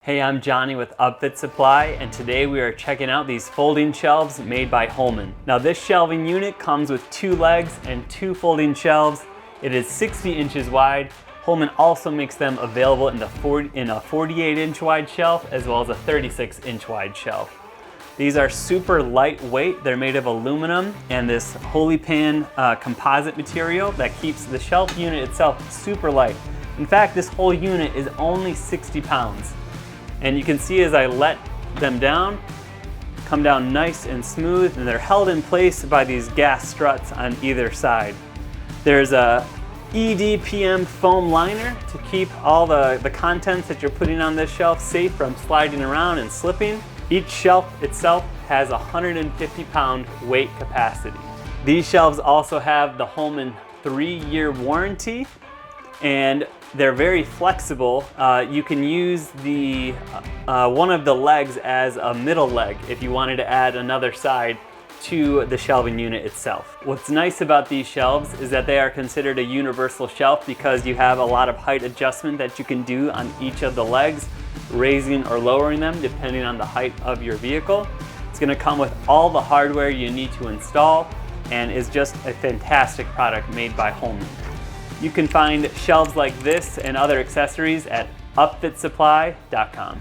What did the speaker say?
Hey, I'm Johnny with Upfit Supply, and today we are checking out these folding shelves made by Holman. Now this shelving unit comes with 2 legs and 2 folding shelves. It is 60 inches wide. Holman also makes them available in a 48-inch wide shelf as well as a 36-inch wide shelf. These are super lightweight. They're made of aluminum and this Holman composite material that keeps the shelf unit itself super light. In fact, this whole unit is only 60 pounds. And you can see as I let them down, come down nice and smooth, and they're held in place by these gas struts on either side. There's a EDPM foam liner to keep all the contents that you're putting on this shelf safe from sliding around and slipping. Each shelf itself has a 150-pound weight capacity. These shelves also have the Holman 3-year warranty, and they're very flexible. You can use the one of the legs as a middle leg if you wanted to add another side to the shelving unit itself. What's nice about these shelves is that they are considered a universal shelf because you have a lot of height adjustment that you can do on each of the legs, raising or lowering them depending on the height of your vehicle. It's going to come with all the hardware you need to install and is just a fantastic product made by Holman. You can find shelves like this and other accessories at upfitsupply.com.